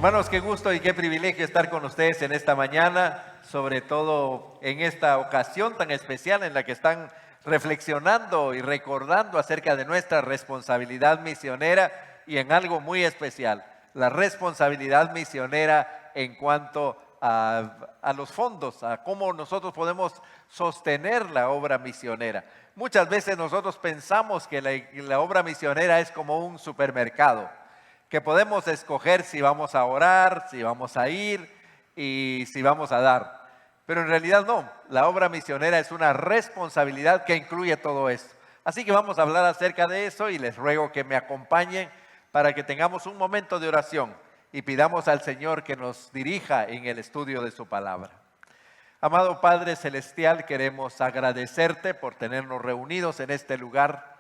Hermanos, qué gusto y qué privilegio estar con ustedes en esta mañana, sobre todo en esta ocasión tan especial en la que están reflexionando y recordando acerca de nuestra responsabilidad misionera y en algo muy especial, la responsabilidad misionera en cuanto a los fondos, a cómo nosotros podemos sostener la obra misionera. Muchas veces nosotros pensamos que la obra misionera es como un supermercado, que podemos escoger si vamos a orar, si vamos a ir y si vamos a dar. Pero en realidad no, la obra misionera es una responsabilidad que incluye todo esto. Así que vamos a hablar acerca de eso y les ruego que me acompañen para que tengamos un momento de oración y pidamos al Señor que nos dirija en el estudio de su palabra. Amado Padre Celestial, queremos agradecerte por tenernos reunidos en este lugar.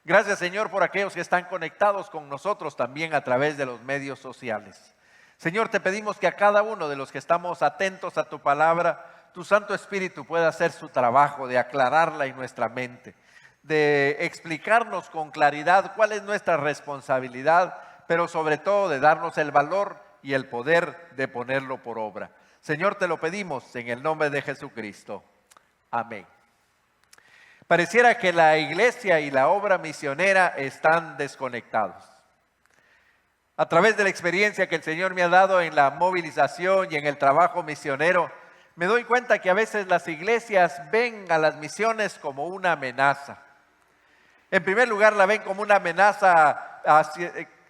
Gracias, Señor, por aquellos que están conectados con nosotros también a través de los medios sociales. Señor, te pedimos que a cada uno de los que estamos atentos a tu palabra, tu Santo Espíritu pueda hacer su trabajo de aclararla en nuestra mente, de explicarnos con claridad cuál es nuestra responsabilidad, pero sobre todo de darnos el valor y el poder de ponerlo por obra. Señor, te lo pedimos en el nombre de Jesucristo. Amén. Pareciera que la iglesia y la obra misionera están desconectados. A través de la experiencia que el Señor me ha dado en la movilización y en el trabajo misionero, me doy cuenta que a veces las iglesias ven a las misiones como una amenaza. En primer lugar, la ven como una amenaza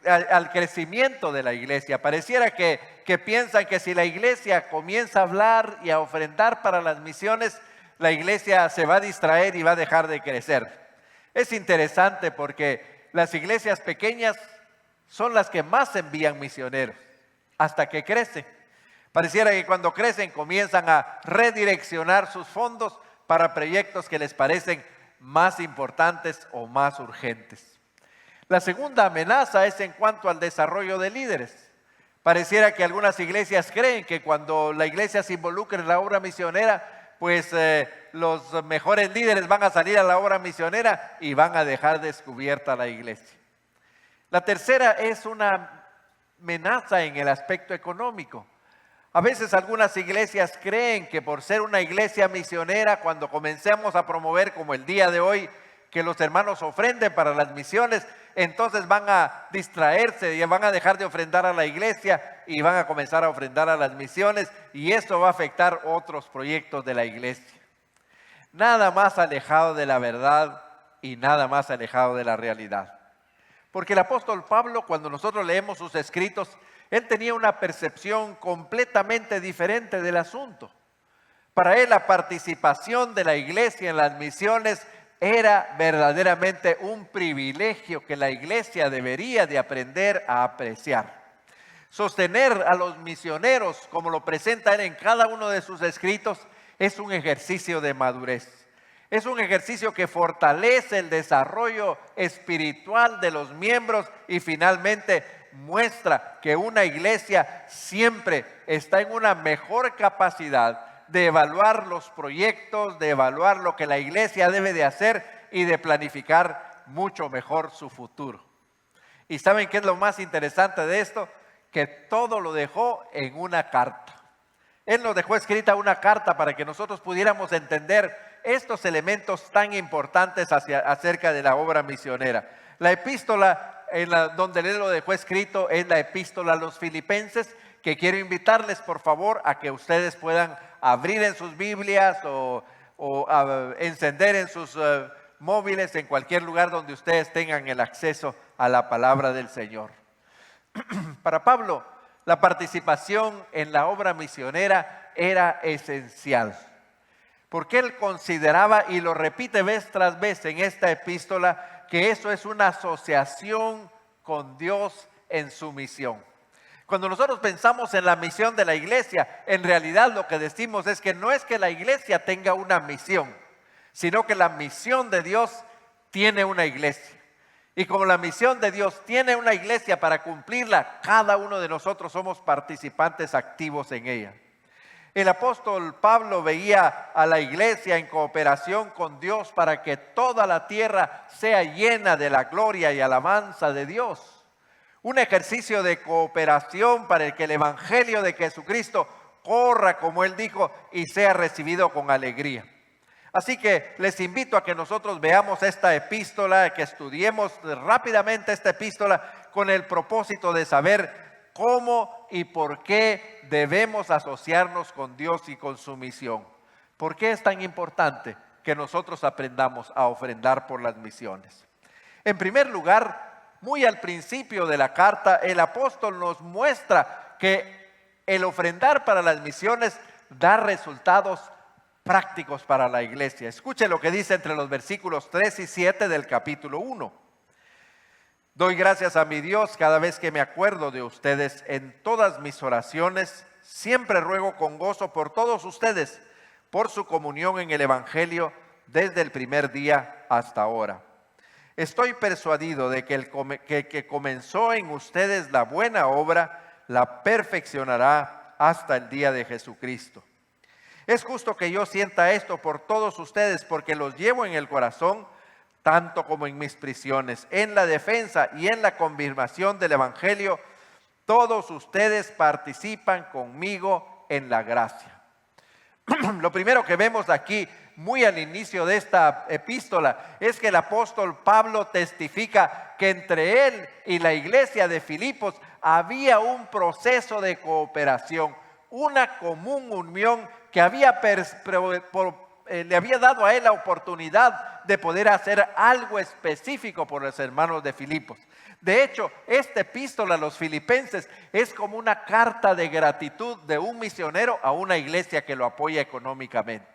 al crecimiento de la iglesia. Pareciera que piensan que si la iglesia comienza a hablar y a ofrendar para las misiones, la iglesia se va a distraer y va a dejar de crecer. Es interesante porque las iglesias pequeñas son las que más envían misioneros hasta que crecen. Pareciera que cuando crecen comienzan a redireccionar sus fondos para proyectos que les parecen más importantes o más urgentes. La segunda amenaza es en cuanto al desarrollo de líderes. Pareciera que algunas iglesias creen que cuando la iglesia se involucre en la obra misionera, pues los mejores líderes van a salir a la obra misionera y van a dejar descubierta la iglesia. La tercera es una amenaza en el aspecto económico. A veces algunas iglesias creen que por ser una iglesia misionera, cuando comencemos a promover como el día de hoy, que los hermanos ofrenden para las misiones, entonces van a distraerse y van a dejar de ofrendar a la iglesia y van a comenzar a ofrendar a las misiones, y esto va a afectar otros proyectos de la iglesia. Nada más alejado de la verdad y nada más alejado de la realidad. Porque el apóstol Pablo, cuando nosotros leemos sus escritos, él tenía una percepción completamente diferente del asunto. Para él la participación de la iglesia en las misiones era verdaderamente un privilegio que la iglesia debería de aprender a apreciar. Sostener a los misioneros, como lo presenta él en cada uno de sus escritos, es un ejercicio de madurez. Es un ejercicio que fortalece el desarrollo espiritual de los miembros y finalmente muestra que una iglesia siempre está en una mejor capacidad de evaluar los proyectos, de evaluar lo que la iglesia debe de hacer y de planificar mucho mejor su futuro. ¿Y saben qué es lo más interesante de esto? Que todo lo dejó en una carta. Él nos dejó escrita una carta para que nosotros pudiéramos entender estos elementos tan importantes acerca de la obra misionera. La epístola donde él lo dejó escrito es la epístola a los Filipenses, que quiero invitarles por favor a que ustedes puedan abrir en sus Biblias o encender en sus móviles, en cualquier lugar donde ustedes tengan el acceso a la palabra del Señor. Para Pablo, la participación en la obra misionera era esencial, porque él consideraba, y lo repite vez tras vez en esta epístola, que eso es una asociación con Dios en su misión. Cuando nosotros pensamos en la misión de la iglesia, en realidad lo que decimos es que no es que la iglesia tenga una misión, sino que la misión de Dios tiene una iglesia. Y como la misión de Dios tiene una iglesia para cumplirla, cada uno de nosotros somos participantes activos en ella. El apóstol Pablo veía a la iglesia en cooperación con Dios para que toda la tierra sea llena de la gloria y alabanza de Dios. Un ejercicio de cooperación para el que el Evangelio de Jesucristo corra, como Él dijo, y sea recibido con alegría. Así que les invito a que nosotros veamos esta epístola, que estudiemos rápidamente esta epístola con el propósito de saber cómo y por qué debemos asociarnos con Dios y con su misión. ¿Por qué es tan importante que nosotros aprendamos a ofrendar por las misiones? En primer lugar, muy al principio de la carta, el apóstol nos muestra que el ofrendar para las misiones da resultados prácticos para la iglesia. Escuche lo que dice entre los versículos 3 y 7 del capítulo 1. Doy gracias a mi Dios cada vez que me acuerdo de ustedes. En todas mis oraciones siempre ruego con gozo por todos ustedes, por su comunión en el Evangelio desde el primer día hasta ahora. Estoy persuadido de que el que comenzó en ustedes la buena obra, la perfeccionará hasta el día de Jesucristo. Es justo que yo sienta esto por todos ustedes, porque los llevo en el corazón, tanto como en mis prisiones, en la defensa y en la confirmación del Evangelio. Todos ustedes participan conmigo en la gracia. Lo primero que vemos aquí, muy al inicio de esta epístola, es que el apóstol Pablo testifica que entre él y la iglesia de Filipos había un proceso de cooperación, una común unión que le había dado a él la oportunidad de poder hacer algo específico por los hermanos de Filipos. De hecho, esta epístola a los filipenses es como una carta de gratitud de un misionero a una iglesia que lo apoya económicamente.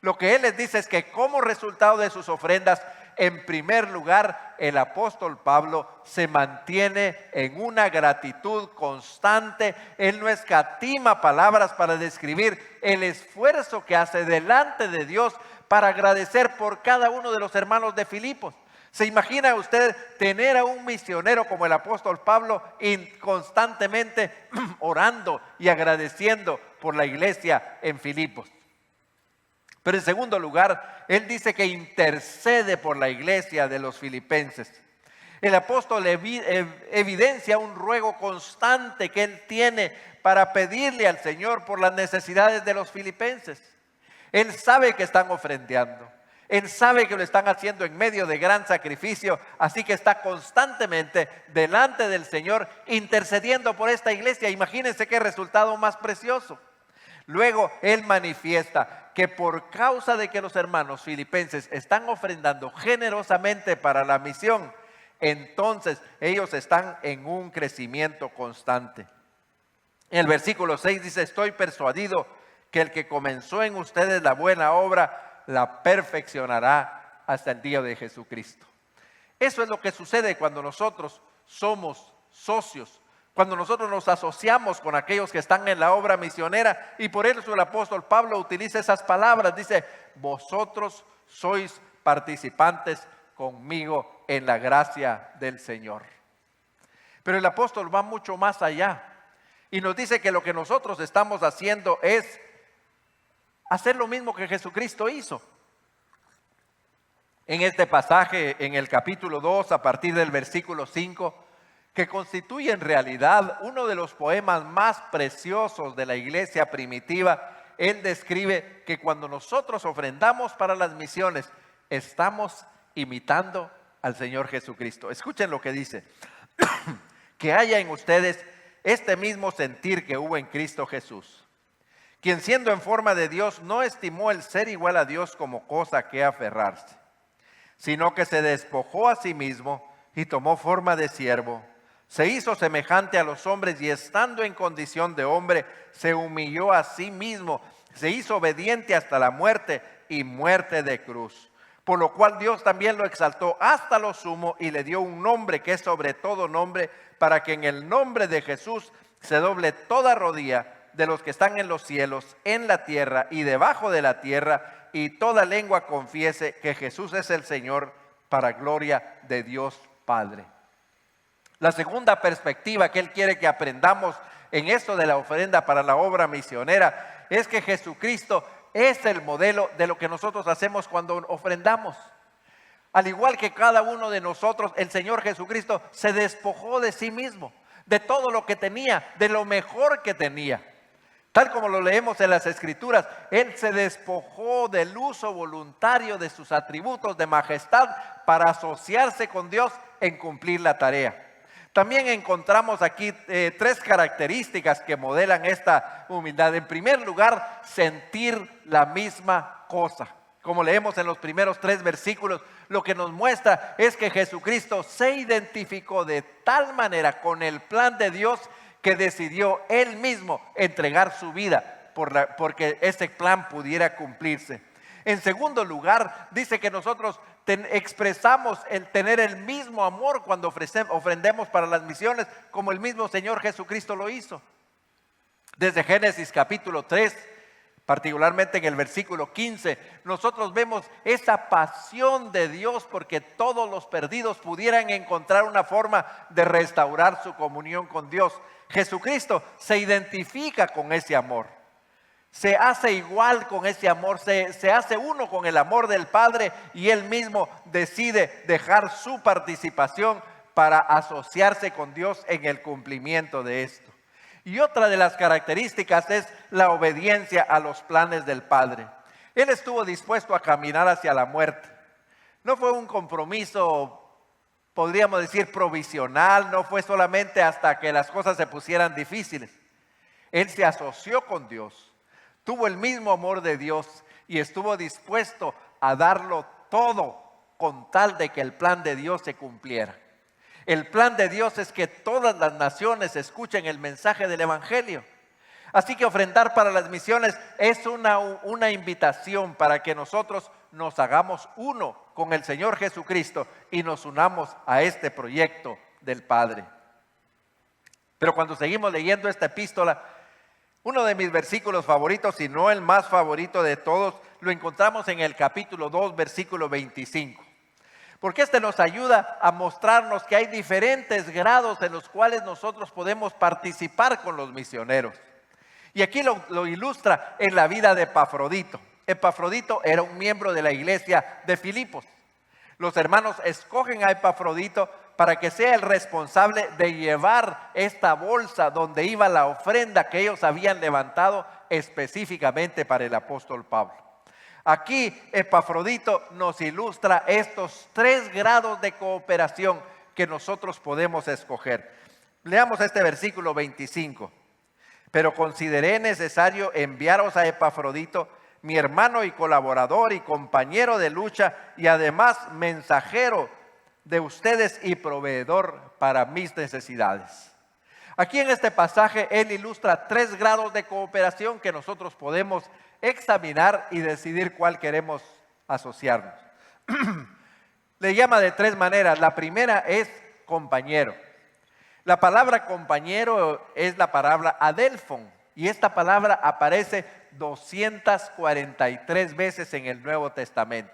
Lo que él les dice es que como resultado de sus ofrendas, en primer lugar, el apóstol Pablo se mantiene en una gratitud constante. Él no escatima palabras para describir el esfuerzo que hace delante de Dios para agradecer por cada uno de los hermanos de Filipos. ¿Se imagina usted tener a un misionero como el apóstol Pablo constantemente orando y agradeciendo por la iglesia en Filipos? Pero en segundo lugar, él dice que intercede por la iglesia de los filipenses. El apóstol evidencia un ruego constante que él tiene para pedirle al Señor por las necesidades de los filipenses. Él sabe que están ofrendando. Él sabe que lo están haciendo en medio de gran sacrificio, así que está constantemente delante del Señor intercediendo por esta iglesia. Imagínense qué resultado más precioso. Luego él manifiesta que por causa de que los hermanos filipenses están ofrendando generosamente para la misión, entonces ellos están en un crecimiento constante. En el versículo 6 dice: estoy persuadido que el que comenzó en ustedes la buena obra la perfeccionará hasta el día de Jesucristo. Eso es lo que sucede cuando nosotros somos socios, cuando nosotros nos asociamos con aquellos que están en la obra misionera. Y por eso el apóstol Pablo utiliza esas palabras. Dice: vosotros sois participantes conmigo en la gracia del Señor. Pero el apóstol va mucho más allá y nos dice que lo que nosotros estamos haciendo es hacer lo mismo que Jesucristo hizo. En este pasaje, en el capítulo 2, a partir del versículo 5, que constituye en realidad uno de los poemas más preciosos de la iglesia primitiva, él describe que cuando nosotros ofrendamos para las misiones, estamos imitando al Señor Jesucristo. Escuchen lo que dice: que haya en ustedes este mismo sentir que hubo en Cristo Jesús, quien siendo en forma de Dios no estimó el ser igual a Dios como cosa que aferrarse, sino que se despojó a sí mismo y tomó forma de siervo. Se hizo semejante a los hombres y estando en condición de hombre, se humilló a sí mismo, se hizo obediente hasta la muerte y muerte de cruz. Por lo cual Dios también lo exaltó hasta lo sumo y le dio un nombre que es sobre todo nombre, para que en el nombre de Jesús se doble toda rodilla de los que están en los cielos, en la tierra y debajo de la tierra, y toda lengua confiese que Jesús es el Señor, para gloria de Dios Padre. La segunda perspectiva que él quiere que aprendamos en esto de la ofrenda para la obra misionera es que Jesucristo es el modelo de lo que nosotros hacemos cuando ofrendamos. Al igual que cada uno de nosotros, el Señor Jesucristo se despojó de sí mismo, de todo lo que tenía, de lo mejor que tenía. Tal como lo leemos en las Escrituras, Él se despojó del uso voluntario de sus atributos de majestad para asociarse con Dios en cumplir la tarea. También encontramos aquí tres características que modelan esta humildad. En primer lugar, sentir la misma cosa. Como leemos en los primeros 3 versículos, lo que nos muestra es que Jesucristo se identificó de tal manera con el plan de Dios que decidió Él mismo entregar su vida porque ese plan pudiera cumplirse. En segundo lugar, dice que nosotros expresamos el tener el mismo amor cuando ofrendemos para las misiones, como el mismo Señor Jesucristo lo hizo. Desde Génesis capítulo 3, particularmente en el versículo 15, nosotros vemos esa pasión de Dios porque todos los perdidos pudieran encontrar una forma de restaurar su comunión con Dios. Jesucristo se identifica con ese amor. Se hace igual con ese amor, se hace uno con el amor del Padre y Él mismo decide dejar su participación para asociarse con Dios en el cumplimiento de esto. Y otra de las características es la obediencia a los planes del Padre. Él estuvo dispuesto a caminar hacia la muerte. No fue un compromiso, podríamos decir, provisional, no fue solamente hasta que las cosas se pusieran difíciles. Él se asoció con Dios. Tuvo el mismo amor de Dios y estuvo dispuesto a darlo todo con tal de que el plan de Dios se cumpliera. El plan de Dios es que todas las naciones escuchen el mensaje del Evangelio. Así que ofrendar para las misiones es una invitación para que nosotros nos hagamos uno con el Señor Jesucristo y nos unamos a este proyecto del Padre. Pero cuando seguimos leyendo esta epístola, uno de mis versículos favoritos, si no el más favorito de todos, lo encontramos en el capítulo 2, versículo 25. Porque este nos ayuda a mostrarnos que hay diferentes grados en los cuales nosotros podemos participar con los misioneros. Y aquí lo ilustra en la vida de Epafrodito. Epafrodito era un miembro de la iglesia de Filipos. Los hermanos escogen a Epafrodito para que sea el responsable de llevar esta bolsa donde iba la ofrenda que ellos habían levantado específicamente para el apóstol Pablo. Aquí Epafrodito nos ilustra estos 3 grados de cooperación que nosotros podemos escoger. Leamos este versículo 25. Pero consideré necesario enviaros a Epafrodito, mi hermano y colaborador y compañero de lucha y además mensajero de ustedes y proveedor para mis necesidades. Aquí en este pasaje él ilustra 3 grados de cooperación que nosotros podemos examinar y decidir cuál queremos asociarnos. Le llama de 3 maneras. La primera es compañero. La palabra compañero es la palabra adelphon y esta palabra aparece 243 veces en el Nuevo Testamento.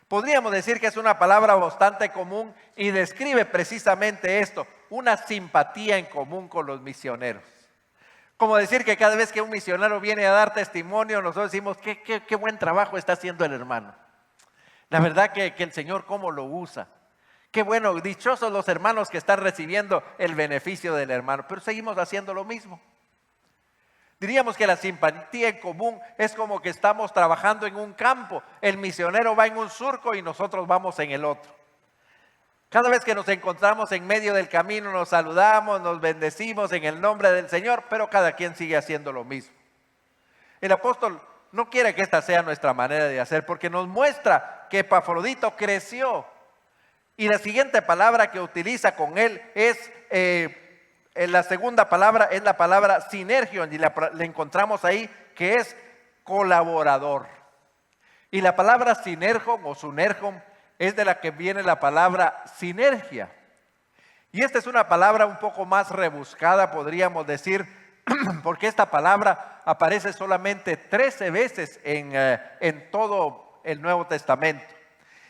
Podríamos decir que es una palabra bastante común y describe precisamente esto, una simpatía en común con los misioneros. Como decir que cada vez que un misionero viene a dar testimonio, nosotros decimos, qué buen trabajo está haciendo el hermano. La verdad que el Señor cómo lo usa. Qué bueno, dichosos los hermanos que están recibiendo el beneficio del hermano, pero seguimos haciendo lo mismo. Diríamos que la simpatía en común es como que estamos trabajando en un campo. El misionero va en un surco y nosotros vamos en el otro. Cada vez que nos encontramos en medio del camino nos saludamos, nos bendecimos en el nombre del Señor, pero cada quien sigue haciendo lo mismo. El apóstol no quiere que esta sea nuestra manera de hacer porque nos muestra que Epafrodito creció. Y la siguiente palabra que utiliza con él es... la segunda palabra es la palabra sinergion y la encontramos ahí que es colaborador. Y la palabra sinergion o sunergion es de la que viene la palabra sinergia. Y esta es una palabra un poco más rebuscada, podríamos decir, porque esta palabra aparece solamente 13 veces en todo el Nuevo Testamento.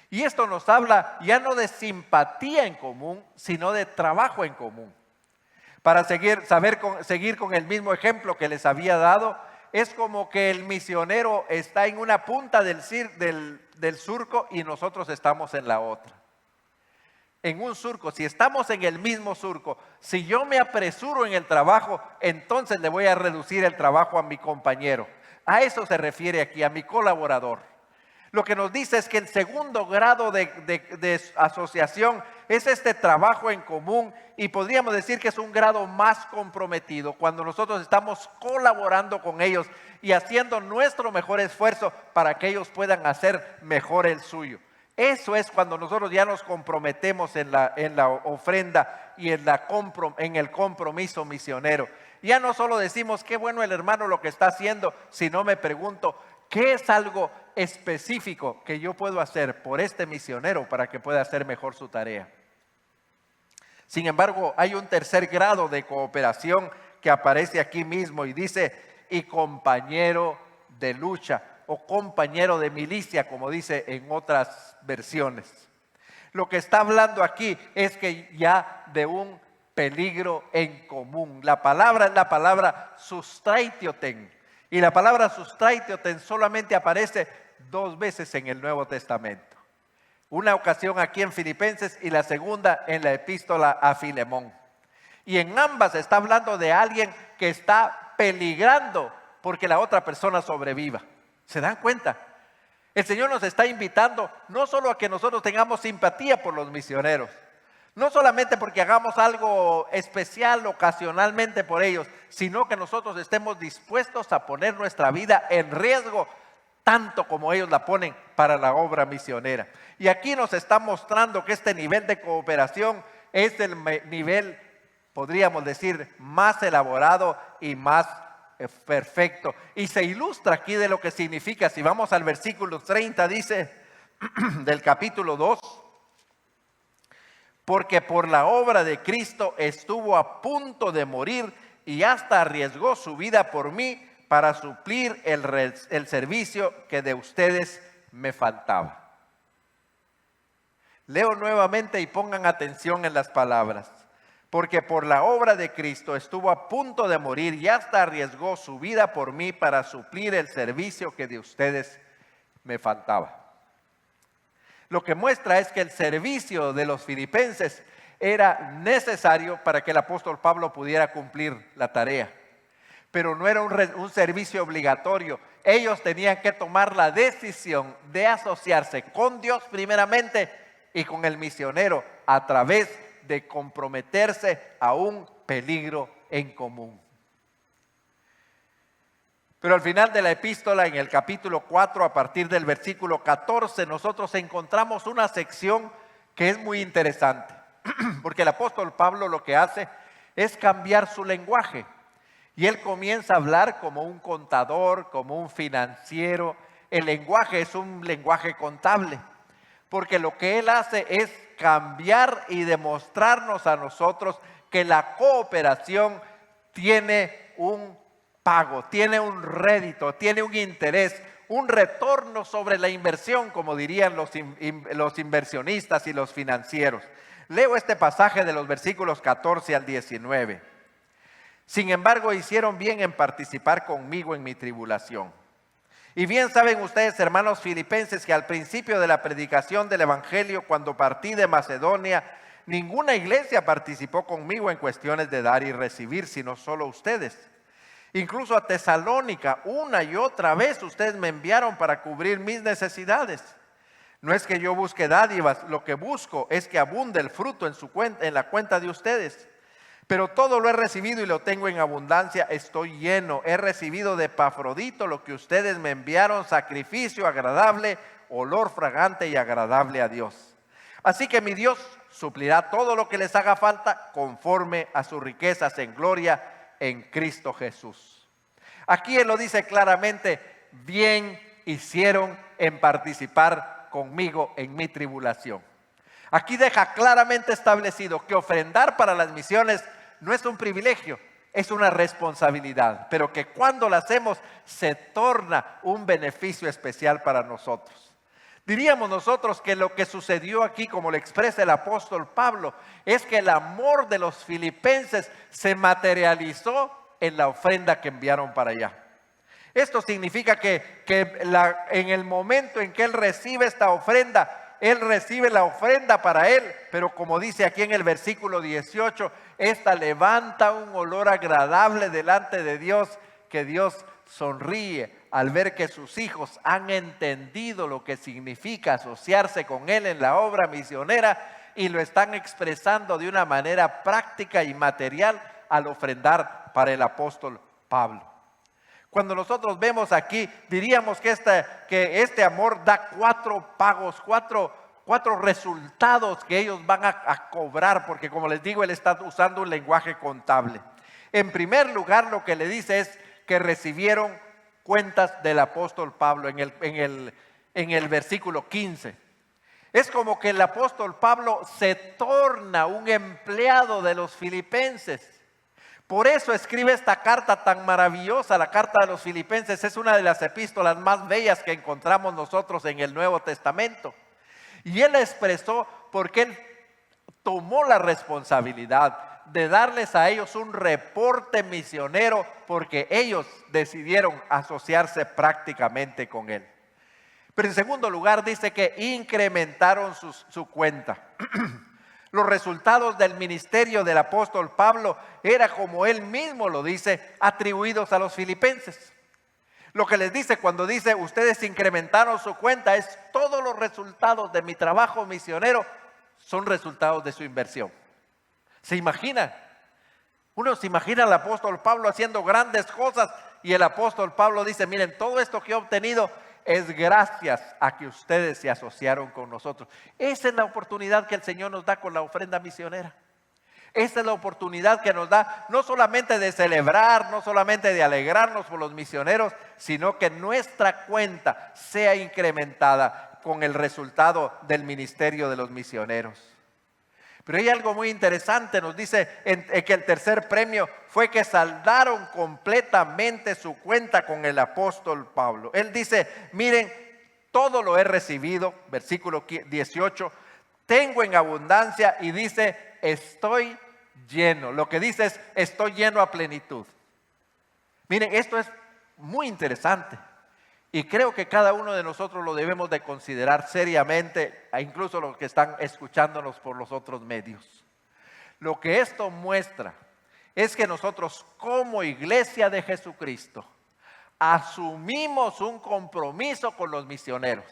Y esto nos habla ya no de simpatía en común, sino de trabajo en común. Para seguir con el mismo ejemplo que les había dado, es como que el misionero está en una punta del surco y nosotros estamos en la otra. En un surco, si estamos en el mismo surco, si yo me apresuro en el trabajo, entonces le voy a reducir el trabajo a mi compañero. A eso se refiere aquí, a mi colaborador. Lo que nos dice es que el segundo grado de asociación es este trabajo en común, y podríamos decir que es un grado más comprometido cuando nosotros estamos colaborando con ellos y haciendo nuestro mejor esfuerzo para que ellos puedan hacer mejor el suyo. Eso es cuando nosotros ya nos comprometemos en la ofrenda y en el compromiso misionero. Ya no solo decimos qué bueno el hermano lo que está haciendo, sino me pregunto, ¿qué es algo específico que yo puedo hacer por este misionero para que pueda hacer mejor su tarea? Sin embargo, hay un tercer grado de cooperación que aparece aquí mismo y dice, y compañero de lucha o compañero de milicia, como dice en otras versiones. Lo que está hablando aquí es que ya de un peligro en común. La palabra es la palabra sustraitioten. Y la palabra sustraitioten solamente aparece 2 veces en el Nuevo Testamento. Una ocasión aquí en Filipenses y la segunda en la epístola a Filemón. Y en ambas está hablando de alguien que está peligrando porque la otra persona sobreviva. ¿Se dan cuenta? El Señor nos está invitando no solo a que nosotros tengamos simpatía por los misioneros, no solamente porque hagamos algo especial ocasionalmente por ellos, sino que nosotros estemos dispuestos a poner nuestra vida en riesgo tanto como ellos la ponen para la obra misionera. Y aquí nos está mostrando que este nivel de cooperación es el nivel, podríamos decir, más elaborado y más perfecto. Y se ilustra aquí de lo que significa. Si vamos al versículo 30, dice del capítulo 2, porque por la obra de Cristo estuvo a punto de morir y hasta arriesgó su vida por mí para suplir el servicio que de ustedes me faltaba. Leo nuevamente y pongan atención en las palabras. Porque por la obra de Cristo estuvo a punto de morir y hasta arriesgó su vida por mí para suplir el servicio que de ustedes me faltaba. Lo que muestra es que el servicio de los filipenses era necesario para que el apóstol Pablo pudiera cumplir la tarea. Pero no era un servicio obligatorio. Ellos tenían que tomar la decisión de asociarse con Dios primeramente y con el misionero a través de comprometerse a un peligro en común. Pero al final de la epístola, en el capítulo 4, a partir del versículo 14, nosotros encontramos una sección que es muy interesante. Porque el apóstol Pablo lo que hace es cambiar su lenguaje. Y él comienza a hablar como un contador, como un financiero. El lenguaje es un lenguaje contable. Porque lo que él hace es cambiar y demostrarnos a nosotros que la cooperación tiene un pago, tiene un rédito, tiene un interés, un retorno sobre la inversión, como dirían los inversionistas y los financieros. Leo este pasaje de los versículos 14 al 19. Sin embargo, hicieron bien en participar conmigo en mi tribulación. Y bien saben ustedes, hermanos filipenses, que al principio de la predicación del evangelio, cuando partí de Macedonia, ninguna iglesia participó conmigo en cuestiones de dar y recibir, sino solo ustedes. Incluso a Tesalónica, una y otra vez ustedes me enviaron para cubrir mis necesidades. No es que yo busque dádivas, lo que busco es que abunde el fruto en la cuenta de ustedes. Pero todo lo he recibido y lo tengo en abundancia, estoy lleno. He recibido de Epafrodito lo que ustedes me enviaron, sacrificio agradable, olor fragante y agradable a Dios. Así que mi Dios suplirá todo lo que les haga falta conforme a sus riquezas en gloria en Cristo Jesús. Aquí él lo dice claramente, bien hicieron en participar conmigo en mi tribulación. Aquí deja claramente establecido que ofrendar para las misiones no es un privilegio, es una responsabilidad, pero que cuando la hacemos se torna un beneficio especial para nosotros. Diríamos nosotros que lo que sucedió aquí, como lo expresa el apóstol Pablo, es que el amor de los filipenses se materializó en la ofrenda que enviaron para allá. Esto significa que en el momento en que él recibe esta ofrenda, él recibe la ofrenda para él, pero como dice aquí en el versículo 18, esta levanta un olor agradable delante de Dios, que Dios sonríe al ver que sus hijos han entendido lo que significa asociarse con él en la obra misionera y lo están expresando de una manera práctica y material al ofrendar para el apóstol Pablo. Cuando nosotros vemos aquí, diríamos que este amor da 4 pagos, cuatro resultados que ellos van a cobrar, porque como les digo, él está usando un lenguaje contable. En primer lugar, lo que le dice es que recibieron cuentas del apóstol Pablo en el versículo 15. Es como que el apóstol Pablo se torna un empleado de los filipenses. Por eso escribe esta carta tan maravillosa. La carta de los Filipenses es una de las epístolas más bellas que encontramos nosotros en el Nuevo Testamento. Y él la expresó porque él tomó la responsabilidad de darles a ellos un reporte misionero porque ellos decidieron asociarse prácticamente con él. Pero en segundo lugar dice que incrementaron su cuenta. Los resultados del ministerio del apóstol Pablo era, como él mismo lo dice, atribuidos a los filipenses. Lo que les dice cuando dice ustedes incrementaron su cuenta es todos los resultados de mi trabajo misionero son resultados de su inversión. ¿Se imagina? Uno se imagina al apóstol Pablo haciendo grandes cosas y el apóstol Pablo dice, miren, todo esto que he obtenido es gracias a que ustedes se asociaron con nosotros. Esa es la oportunidad que el Señor nos da con la ofrenda misionera. Esa es la oportunidad que nos da no solamente de celebrar, no solamente de alegrarnos por los misioneros, sino que nuestra cuenta sea incrementada con el resultado del ministerio de los misioneros. Pero hay algo muy interesante, nos dice que el tercer premio fue que saldaron completamente su cuenta con el apóstol Pablo. Él dice, miren, todo lo he recibido, versículo 18, tengo en abundancia y dice, estoy lleno. Lo que dice es, estoy lleno a plenitud. Miren, esto es muy interesante. Y creo que cada uno de nosotros lo debemos de considerar seriamente, e incluso los que están escuchándonos por los otros medios. Lo que esto muestra es que nosotros como iglesia de Jesucristo asumimos un compromiso con los misioneros.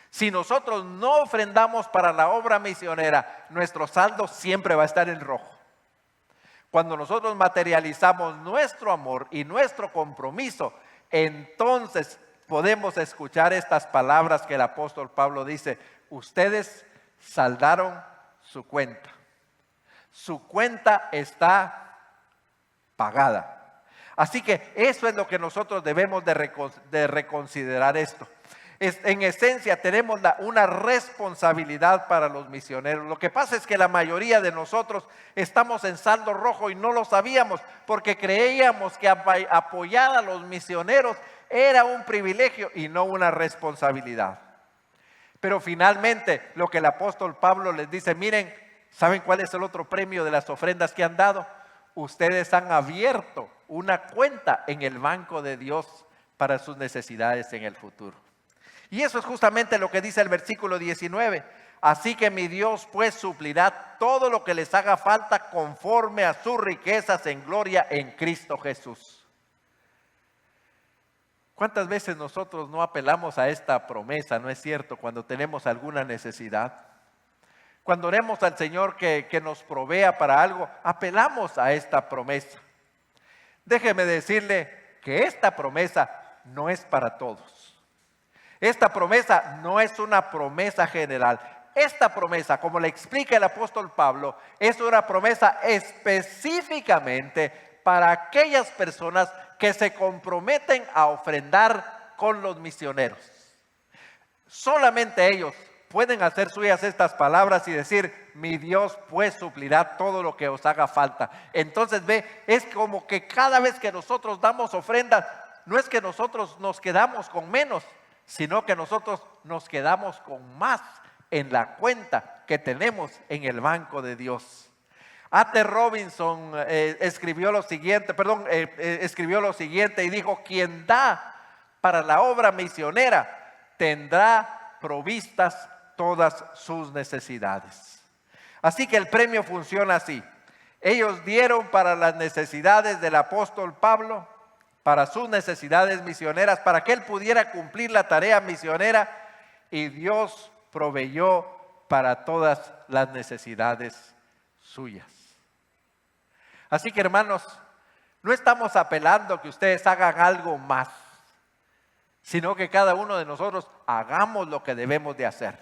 Si nosotros no ofrendamos para la obra misionera, nuestro saldo siempre va a estar en rojo. Cuando nosotros materializamos nuestro amor y nuestro compromiso, entonces podemos escuchar estas palabras que el apóstol Pablo dice, ustedes saldaron su cuenta. Su cuenta está pagada. Así que eso es lo que nosotros debemos de reconsiderar esto. En esencia tenemos una responsabilidad para los misioneros. Lo que pasa es que la mayoría de nosotros estamos en saldo rojo y no lo sabíamos porque creíamos que apoyar a los misioneros era un privilegio y no una responsabilidad. Pero finalmente lo que el apóstol Pablo les dice, miren, ¿saben cuál es el otro premio de las ofrendas que han dado? Ustedes han abierto una cuenta en el banco de Dios para sus necesidades en el futuro. Y eso es justamente lo que dice el versículo 19. Así que mi Dios pues suplirá todo lo que les haga falta conforme a sus riquezas en gloria en Cristo Jesús. ¿Cuántas veces nosotros no apelamos a esta promesa, no es cierto, cuando tenemos alguna necesidad? Cuando oremos al Señor que nos provea para algo, apelamos a esta promesa. Déjeme decirle que esta promesa no es para todos. Esta promesa no es una promesa general. Esta promesa, como le explica el apóstol Pablo, es una promesa específicamente para aquellas personas que se comprometen a ofrendar con los misioneros. Solamente ellos pueden hacer suyas estas palabras y decir, mi Dios pues suplirá todo lo que os haga falta. Entonces ve, es como que cada vez que nosotros damos ofrendas, no es que nosotros nos quedamos con menos, sino que nosotros nos quedamos con más en la cuenta que tenemos en el banco de Dios. A.T. Robinson escribió lo siguiente y dijo: quien da para la obra misionera tendrá provistas todas sus necesidades. Así que el premio funciona así. Ellos dieron para las necesidades del apóstol Pablo, para sus necesidades misioneras, para que él pudiera cumplir la tarea misionera, y Dios proveyó para todas las necesidades suyas. Así que, hermanos, no estamos apelando a que ustedes hagan algo más, sino que cada uno de nosotros hagamos lo que debemos de hacer.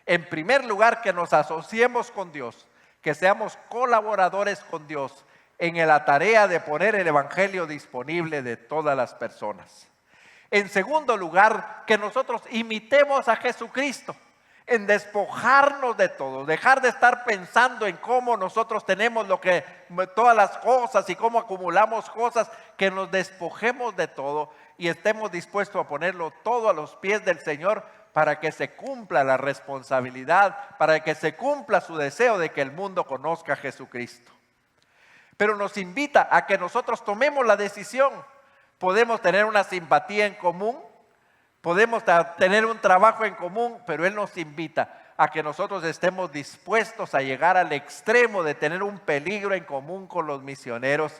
En primer lugar, que nos asociemos con Dios, que seamos colaboradores con Dios en la tarea de poner el evangelio disponible de todas las personas. En segundo lugar, que nosotros imitemos a Jesucristo en despojarnos de todo, dejar de estar pensando en cómo nosotros tenemos todas las cosas y cómo acumulamos cosas, que nos despojemos de todo y estemos dispuestos a ponerlo todo a los pies del Señor, para que se cumpla la responsabilidad, para que se cumpla su deseo de que el mundo conozca a Jesucristo. Pero nos invita a que nosotros tomemos la decisión. Podemos tener una simpatía en común, podemos tener un trabajo en común, pero Él nos invita a que nosotros estemos dispuestos a llegar al extremo de tener un peligro en común con los misioneros.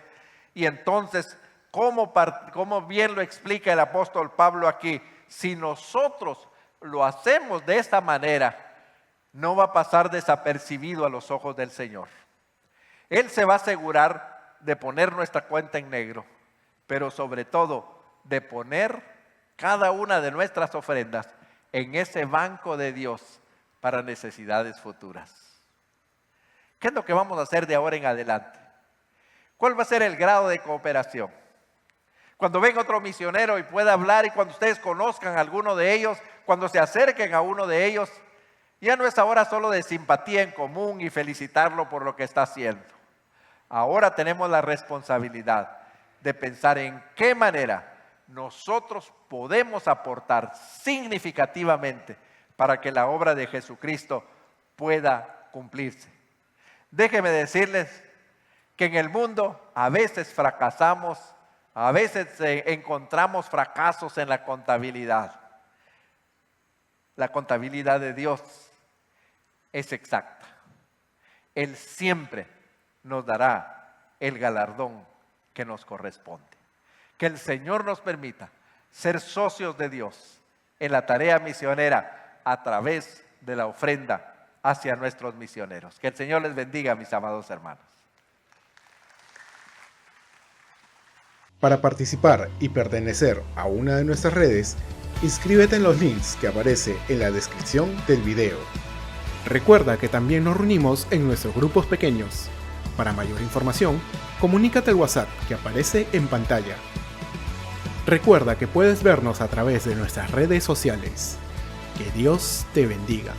Y entonces, como bien lo explica el apóstol Pablo aquí, si nosotros lo hacemos de esta manera, no va a pasar desapercibido a los ojos del Señor. Él se va a asegurar de poner nuestra cuenta en negro, pero sobre todo de poner cada una de nuestras ofrendas en ese banco de Dios para necesidades futuras. ¿Qué es lo que vamos a hacer de ahora en adelante? ¿Cuál va a ser el grado de cooperación? Cuando venga otro misionero y pueda hablar, y cuando ustedes conozcan a alguno de ellos, cuando se acerquen a uno de ellos, ya no es ahora solo de simpatía en común y felicitarlo por lo que está haciendo. Ahora tenemos la responsabilidad de pensar en qué manera nosotros podemos aportar significativamente para que la obra de Jesucristo pueda cumplirse. Déjenme decirles que en el mundo a veces fracasamos, a veces encontramos fracasos en la contabilidad. La contabilidad de Dios es exacta. Él siempre nos dará el galardón que nos corresponde. Que el Señor nos permita ser socios de Dios en la tarea misionera a través de la ofrenda hacia nuestros misioneros. Que el Señor les bendiga, mis amados hermanos. Para participar y pertenecer a una de nuestras redes, inscríbete en los links que aparece en la descripción del video. Recuerda que también nos reunimos en nuestros grupos pequeños. Para mayor información, comunícate al WhatsApp que aparece en pantalla. Recuerda que puedes vernos a través de nuestras redes sociales. Que Dios te bendiga.